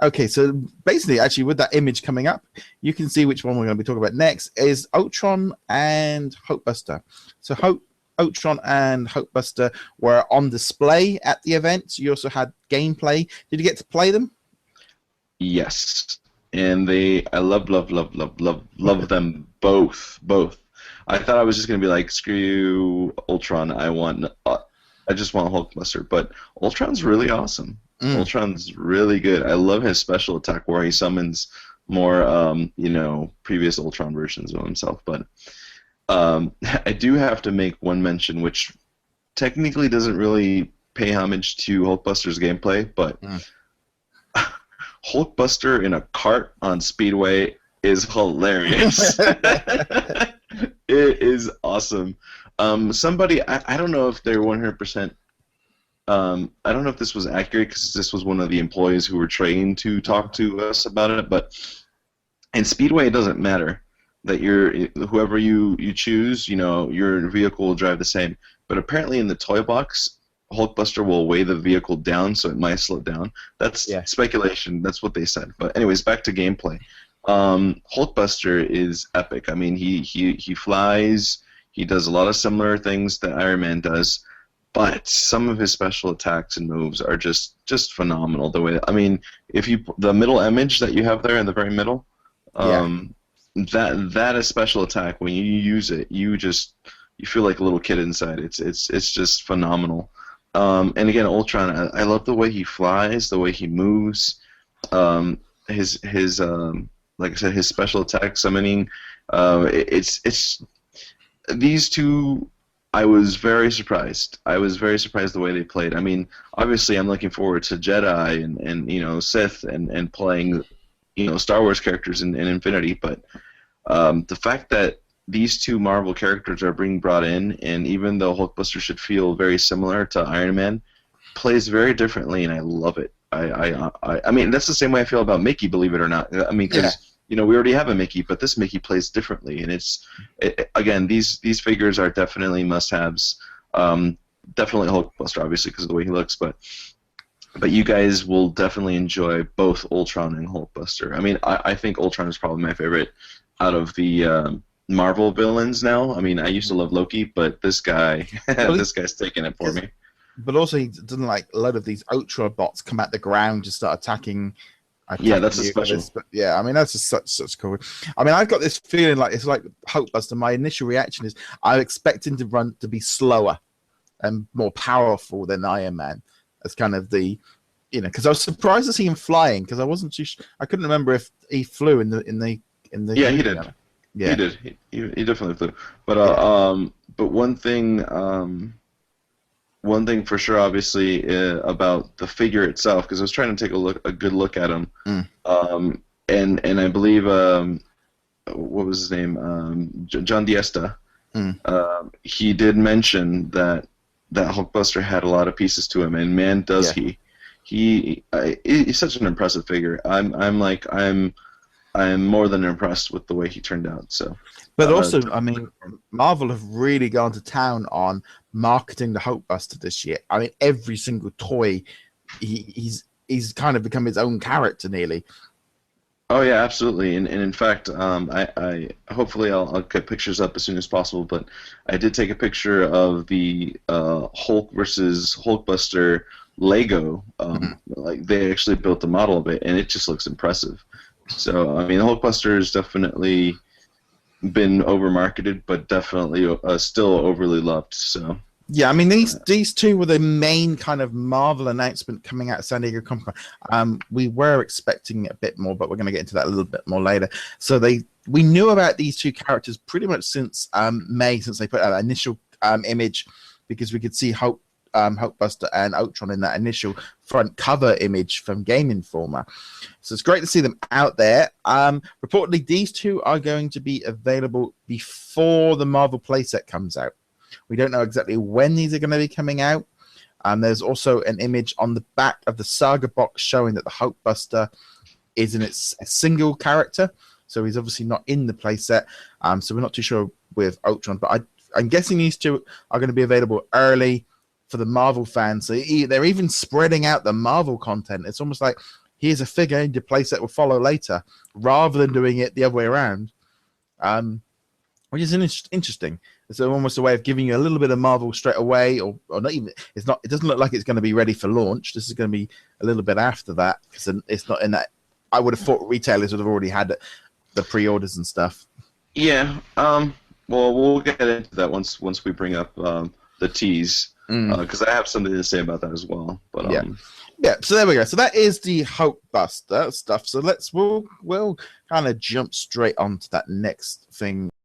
Okay, so basically, actually, with that image coming up, you can see which one we're going to be talking about next is Ultron and Hulkbuster. So Ultron and Hulkbuster were on display at the event. You also had gameplay. Did you get to play them? Yes, and I love them both. Both. I thought I was just gonna be like, screw you, Ultron. I just want Hulkbuster. But Ultron's really awesome. Ultron's really good. I love his special attack where he summons more, previous Ultron versions of himself. But I do have to make one mention, which technically doesn't really pay homage to Hulkbuster's gameplay, but. Hulkbuster in a cart on Speedway is hilarious. It is awesome. Somebody, I don't know if they're 100%. I don't know if this was accurate because this was one of the employees who were trained to talk to us about it. But in Speedway, it doesn't matter that whoever you choose, your vehicle will drive the same. But apparently, in the toy box, Hulkbuster will weigh the vehicle down, so it might slow down. That's speculation. That's what they said. But anyways, back to gameplay. Hulkbuster is epic. I mean, he flies. He does a lot of similar things that Iron Man does, but some of his special attacks and moves are just phenomenal. The middle image that you have there in the very middle, that is special attack. When you use it, you feel like a little kid inside. It's just phenomenal. And again, Ultron, I love the way he flies, the way he moves, his like I said, his special attack summoning. It's these two. I was very surprised. I was very surprised the way they played. I mean, obviously, I'm looking forward to Jedi and Sith and playing Star Wars characters in Infinity, but the fact that these two Marvel characters are being brought in, and even though Hulkbuster should feel very similar to Iron Man, plays very differently, and I love it. I mean, that's the same way I feel about Mickey, believe it or not. I mean, because we already have a Mickey, but this Mickey plays differently, and again, these figures are definitely must-haves. Definitely Hulkbuster, obviously, because of the way he looks, but you guys will definitely enjoy both Ultron and Hulkbuster. I mean, I think Ultron is probably my favorite out of the Marvel villains now. I mean, I used to love Loki, but this guy, this guy's taking it for me. But also, he doesn't like a lot of these Ultra bots come at the ground to start attacking. Yeah, that's a special. But yeah, I mean, that's just such cool. I mean, I've got this feeling like it's like Hulkbuster. My initial reaction is I expect him to be slower and more powerful than Iron Man. As kind of the, because I was surprised to see him flying because I wasn't too. I couldn't remember if he flew in the. Yeah, he did. Yeah, he did. He definitely flew. But but one thing for sure, obviously, about the figure itself, because I was trying to take a good look at him, and I believe what was his name, John Diesta. He did mention that Hulkbuster had a lot of pieces to him, and man, does he! He's such an impressive figure. I'm more than impressed with the way he turned out. So, but also, I mean, Marvel have really gone to town on marketing the Hulkbuster this year. I mean, every single toy, he's kind of become his own character nearly. Oh yeah, absolutely. And in fact, I hopefully I'll get pictures up as soon as possible. But I did take a picture of the Hulk versus Hulkbuster Lego. Like they actually built the model of it, and it just looks impressive. So, I mean, Hulkbuster has definitely been overmarketed, but definitely still overly loved. So. Yeah, I mean, these two were the main kind of Marvel announcement coming out of San Diego Comic-Con. We were expecting a bit more, but we're going to get into that a little bit more later. So we knew about these two characters pretty much since May, since they put out that initial image, because we could see Hulkbuster and Ultron in that initial front cover image from Game Informer. So it's great to see them out there. Reportedly, these two are going to be available before the Marvel playset comes out. We don't know exactly when these are going to be coming out. There's also an image on the back of the Saga box showing that the Hulkbuster is in its single character. So he's obviously not in the playset. So we're not too sure with Ultron. But I'm guessing these two are going to be available early for the Marvel fans. So they're even spreading out the Marvel content. It's almost like here's a figure and your playset will follow later, rather than doing it the other way around. Which is interesting. It's almost a way of giving you a little bit of Marvel straight away, or not even. It's not. It doesn't look like it's going to be ready for launch. This is going to be a little bit after that, because it's not in that. I would have thought retailers would have already had the pre-orders and stuff. Yeah. Well, we'll get into that once we bring up the tease, because I have something to say about that as well. But yeah. So there we go. So that is the Hulkbuster stuff. So we'll kind of jump straight onto that next thing.